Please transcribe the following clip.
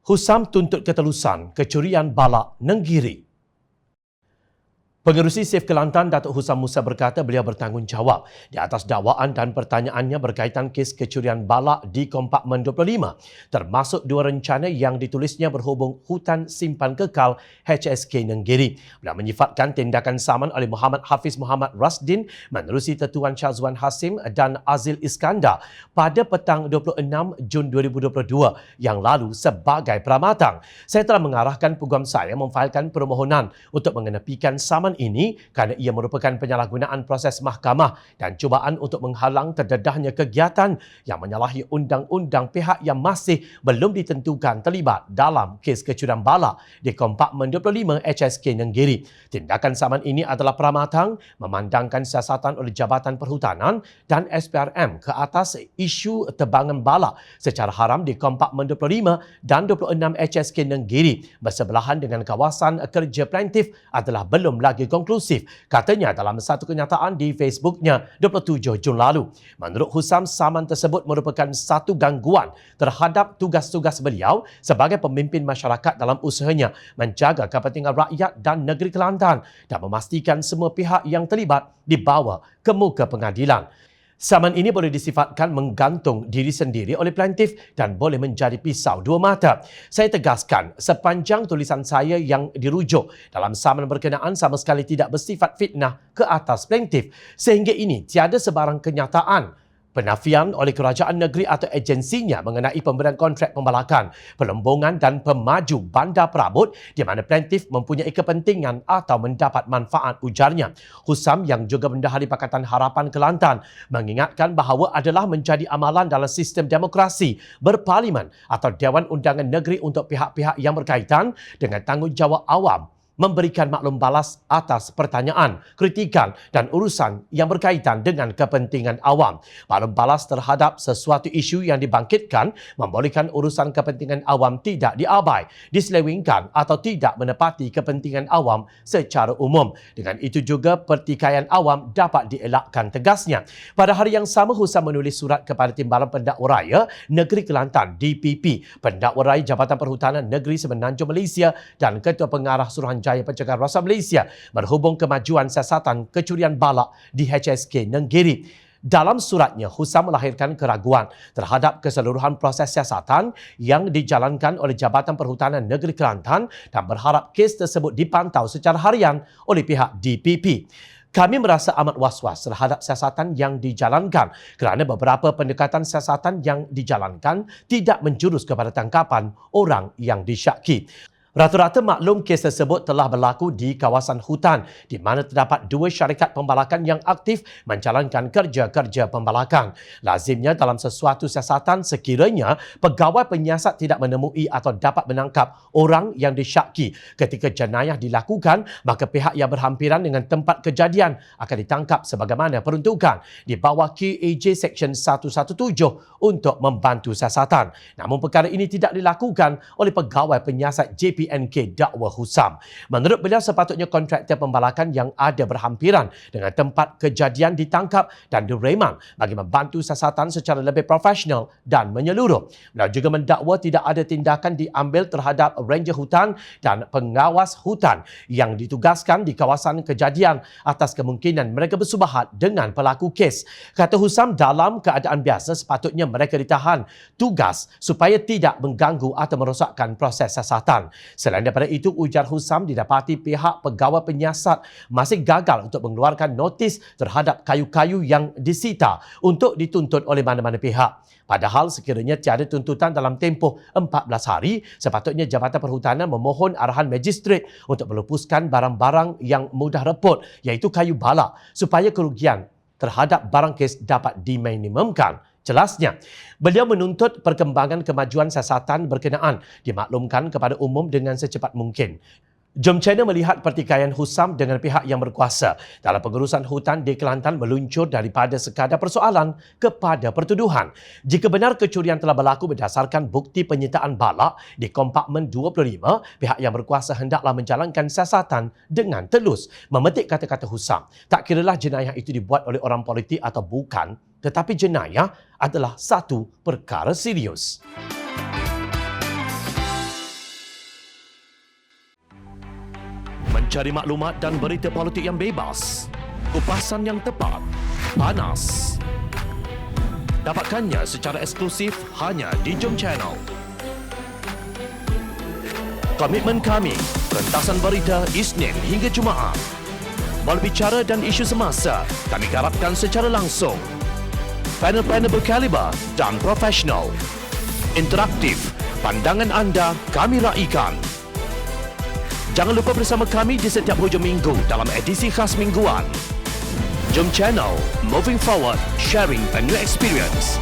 Husam tuntut ketelusan kecurian balak Nenggiri. Pengerusi SAFE Kelantan Datuk Husam Musa berkata beliau bertanggungjawab di atas dakwaan dan pertanyaannya berkaitan kes kecurian balak di Kompartmen 25 termasuk dua rencana yang ditulisnya berhubung hutan simpan kekal HSK Nenggiri. Beliau menyifatkan tindakan saman oleh Muhammad Hafiz Muhammad Rasdin menerusi Tetuan Syazwan Hasim dan Azil Iskandar pada petang 26 Jun 2022 yang lalu sebagai pramatang. Saya telah mengarahkan peguam saya memfailkan permohonan untuk mengenepikan saman ini kerana ia merupakan penyalahgunaan proses mahkamah dan cubaan untuk menghalang terdedahnya kegiatan yang menyalahi undang-undang pihak yang masih belum ditentukan terlibat dalam kes kecurian balak di Kompartmen 25 HSK Nenggiri. Tindakan saman ini adalah pramatang memandangkan siasatan oleh Jabatan Perhutanan dan SPRM ke atas isu tebangan balak secara haram di Kompartmen 25 dan 26 HSK Nenggiri bersebelahan dengan kawasan kerja plaintif adalah belum lagi konklusif, katanya dalam satu kenyataan di Facebooknya 27 Jun lalu. Menurut Husam, saman tersebut merupakan satu gangguan terhadap tugas-tugas beliau sebagai pemimpin masyarakat dalam usahanya menjaga kepentingan rakyat dan negeri Kelantan dan memastikan semua pihak yang terlibat dibawa ke muka pengadilan. Saman ini boleh disifatkan menggantung diri sendiri oleh plaintif dan boleh menjadi pisau dua mata. Saya tegaskan, sepanjang tulisan saya yang dirujuk dalam saman berkenaan sama sekali tidak bersifat fitnah ke atas plaintif. Sehingga ini tiada sebarang kenyataan penafian oleh kerajaan negeri atau agensinya mengenai pemberian kontrak pembalakan, pelembungan dan pemaju bandar perabot di mana plaintif mempunyai kepentingan atau mendapat manfaat, ujarnya. Husam yang juga bendahari Pakatan Harapan Kelantan mengingatkan bahawa adalah menjadi amalan dalam sistem demokrasi berparlimen atau Dewan Undangan Negeri untuk pihak-pihak yang berkaitan dengan tanggungjawab awam memberikan maklum balas atas pertanyaan, kritikan dan urusan yang berkaitan dengan kepentingan awam. Maklum balas terhadap sesuatu isu yang dibangkitkan membolehkan urusan kepentingan awam tidak diabai, diselewengkan atau tidak menepati kepentingan awam secara umum. Dengan itu juga pertikaian awam dapat dielakkan, tegasnya. Pada hari yang sama, Husam menulis surat kepada Timbalan Pendakwa Raya Negeri Kelantan DPP, Pendakwa Raya Jabatan Perhutanan Negeri Semenanjung Malaysia dan Ketua Pengarah Suruhanjaya Pencegahan Rasuah Malaysia berhubung kemajuan siasatan kecurian balak di HSK Nenggiri. Dalam suratnya, Husam melahirkan keraguan terhadap keseluruhan proses siasatan yang dijalankan oleh Jabatan Perhutanan Negeri Kelantan dan berharap kes tersebut dipantau secara harian oleh pihak DPP. Kami merasa amat was-was terhadap siasatan yang dijalankan kerana beberapa pendekatan siasatan yang dijalankan tidak menjurus kepada tangkapan orang yang disyaki. Rata-rata maklum kes tersebut telah berlaku di kawasan hutan di mana terdapat dua syarikat pembalakan yang aktif menjalankan kerja-kerja pembalakan. Lazimnya dalam sesuatu siasatan sekiranya pegawai penyiasat tidak menemui atau dapat menangkap orang yang disyaki ketika jenayah dilakukan, maka pihak yang berhampiran dengan tempat kejadian akan ditangkap sebagaimana peruntukan di bawah KAJ Seksyen 117 untuk membantu siasatan. Namun perkara ini tidak dilakukan oleh pegawai penyiasat JPNK dakwa Husam. Menurut beliau, sepatutnya kontraktor pembalakan yang ada berhampiran dengan tempat kejadian ditangkap dan diremang bagi membantu siasatan secara lebih profesional dan menyeluruh. Beliau juga mendakwa tidak ada tindakan diambil terhadap ranger hutan dan pengawas hutan yang ditugaskan di kawasan kejadian atas kemungkinan mereka bersubahat dengan pelaku kes. Kata Husam, dalam keadaan biasa sepatutnya mereka ditahan tugas supaya tidak mengganggu atau merosakkan proses siasatan. Selain daripada itu, ujar Husam, didapati pihak pegawai penyiasat masih gagal untuk mengeluarkan notis terhadap kayu-kayu yang disita untuk dituntut oleh mana-mana pihak. Padahal sekiranya tiada tuntutan dalam tempoh 14 hari, sepatutnya Jabatan Perhutanan memohon arahan magistrat untuk melupuskan barang-barang yang mudah reput, iaitu kayu balak, supaya kerugian terhadap barang kes dapat diminimumkan. Jelasnya, beliau menuntut perkembangan kemajuan siasatan berkenaan dimaklumkan kepada umum dengan secepat mungkin. Jom China melihat pertikaian Husam dengan pihak yang berkuasa dalam pengurusan hutan di Kelantan meluncur daripada sekadar persoalan kepada pertuduhan. Jika benar kecurian telah berlaku berdasarkan bukti penyitaan balak di Kompartmen 25, pihak yang berkuasa hendaklah menjalankan siasatan dengan telus. Memetik kata-kata Husam, tak kiralah jenayah itu dibuat oleh orang politik atau bukan, tetapi jenayah adalah satu perkara serius. mencari maklumat dan berita politik yang bebas, kupasan yang tepat, panas. Dapatkannya secara eksklusif hanya di Jom Channel. Komitmen kami, rentasan berita Isnin hingga Jumaat. Berbicara dan isu semasa, kami garapkan secara langsung. Panel-panel berkaliber dan profesional. Interaktif, pandangan anda kami raikan. Jangan lupa bersama kami di setiap hujung minggu dalam edisi khas mingguan. Jom Channel, moving forward, sharing a new experience.